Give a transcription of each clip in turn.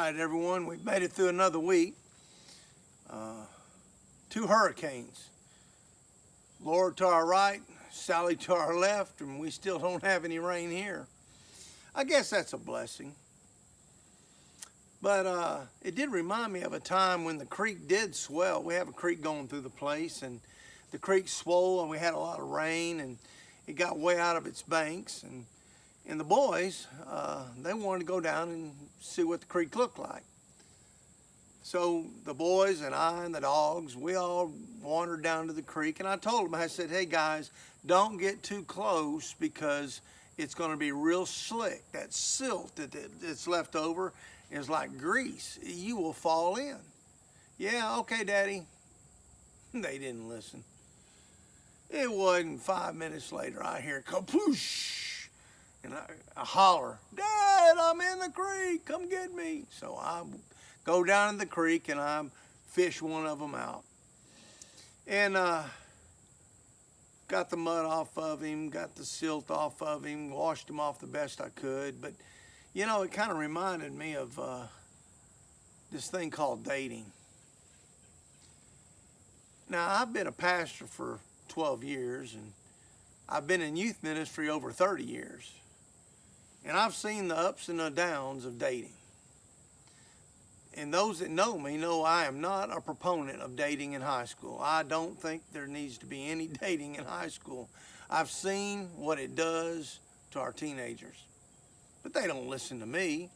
right, everyone, we've made it through another week. Two hurricanes. Laura to our right, Sally to our left, and we still don't have any rain here. I guess that's a blessing. But it did remind me of a time when the creek did swell. We have a creek going through the place, and the creek swole, and we had a lot of rain, and it got way out of its banks. And the boys, they wanted to go down and see what the creek looked like. So the boys and I and the dogs, we all wandered down to the creek, and I told them, I said, hey guys, don't get too close because it's going to be real slick. That silt that's left over is like grease. You will fall in. Yeah, okay, Daddy. They didn't listen. It wasn't 5 minutes later, I hear kapoosh, and I holler, Dad, I'm in the creek, come get me. So I go down in the creek and I fish one of them out. And got the mud off of him, got the silt off of him, washed him off the best I could. But, you know, it kind of reminded me of this thing called dating. Now, I've been a pastor for 12 years, and I've been in youth ministry over 30 years. And I've seen the ups and the downs of dating. And those that know me know I am not a proponent of dating in high school. I don't think there needs to be any dating in high school. I've seen what it does to our teenagers. But they don't listen to me.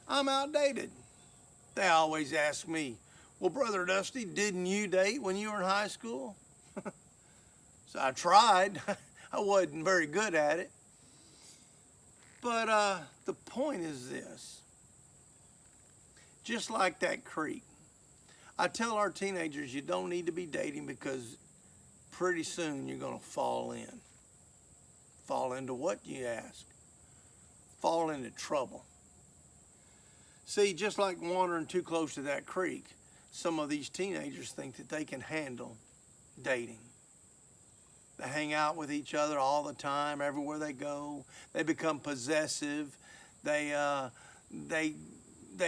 I'm outdated. They always ask me, well, Brother Dusty, didn't you date when you were in high school? So I tried. I wasn't very good at it. But the point is this. Just like that creek, I tell our teenagers you don't need to be dating because pretty soon you're going to fall in. Fall into what, you ask? Fall into trouble. See, just like wandering too close to that creek, some of these teenagers think that they can handle dating. They hang out with each other all the time, everywhere they go. They become possessive. They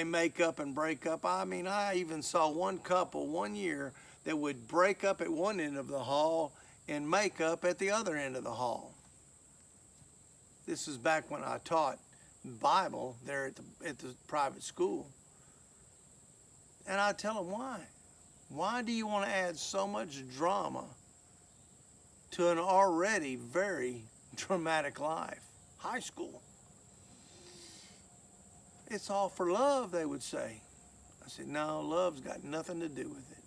make up and break up. I mean, I even saw one couple one year that would break up at one end of the hall and make up at the other end of the hall. This is back when I taught Bible there at the private school. And I tell them, why? Why do you want to add so much drama to an already very dramatic life? High school. It's all for love, they would say. I said, no, love's got nothing to do with it.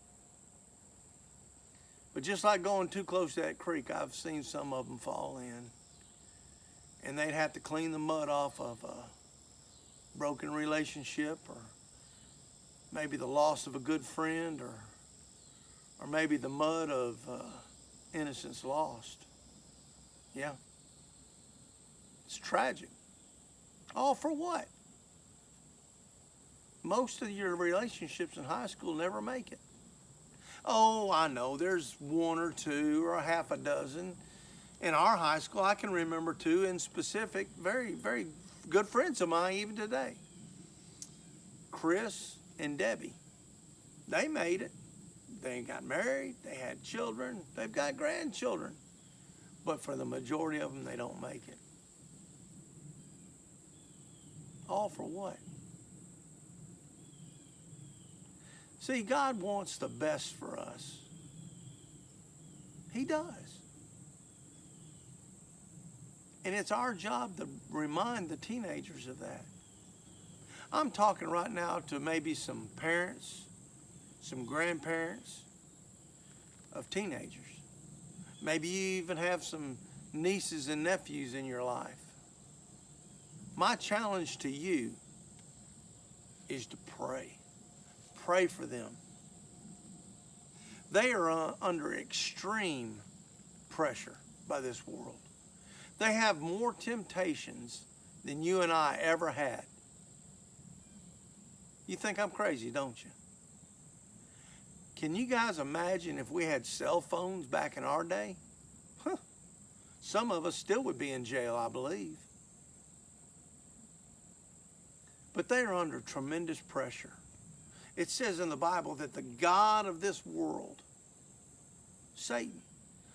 But just like going too close to that creek, I've seen some of them fall in. And they'd have to clean the mud off of a broken relationship, or maybe the loss of a good friend, or maybe the mud of innocence lost. Yeah. It's tragic. All for what? Most of your relationships in high school never make it. Oh, I know, there's one or two or a half a dozen. In our high school, I can remember two in specific, very, very good friends of mine even today. Chris and Debbie. They made it. They got married, they had children, they've got grandchildren. But for the majority of them, they don't make it. All for what? See, God wants the best for us. He does. And it's our job to remind the teenagers of that. I'm talking right now to maybe some parents, some grandparents of teenagers. Maybe you even have some nieces and nephews in your life. My challenge to you is to pray. Pray for them. They are under extreme pressure by this world. They have more temptations than you and I ever had. You think I'm crazy, don't you? Can you guys imagine if we had cell phones back in our day? Huh. Some of us still would be in jail, I believe. but they are under tremendous pressure. It says in the Bible that the God of this world, Satan,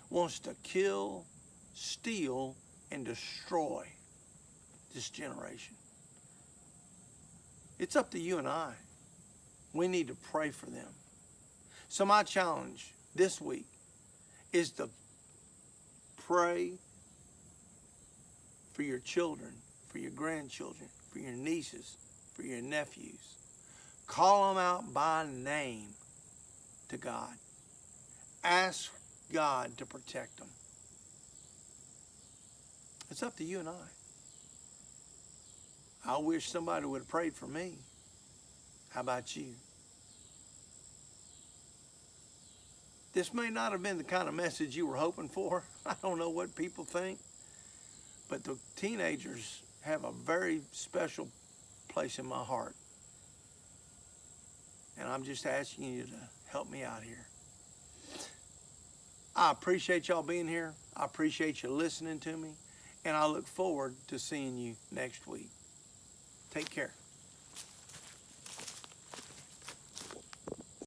wants to kill, steal, and destroy this generation. It's up to you and I. We need to pray for them. So my challenge this week is to pray for your children, for your grandchildren, for your nieces, for your nephews. Call them out by name to God. Ask God to protect them. It's up to you and I. I wish somebody would have prayed for me. How about you? This may not have been the kind of message you were hoping for. I don't know what people think. But the teenagers have a very special place in my heart. And I'm just asking you to help me out here. I appreciate y'all being here. I appreciate you listening to me. And I look forward to seeing you next week. Take care.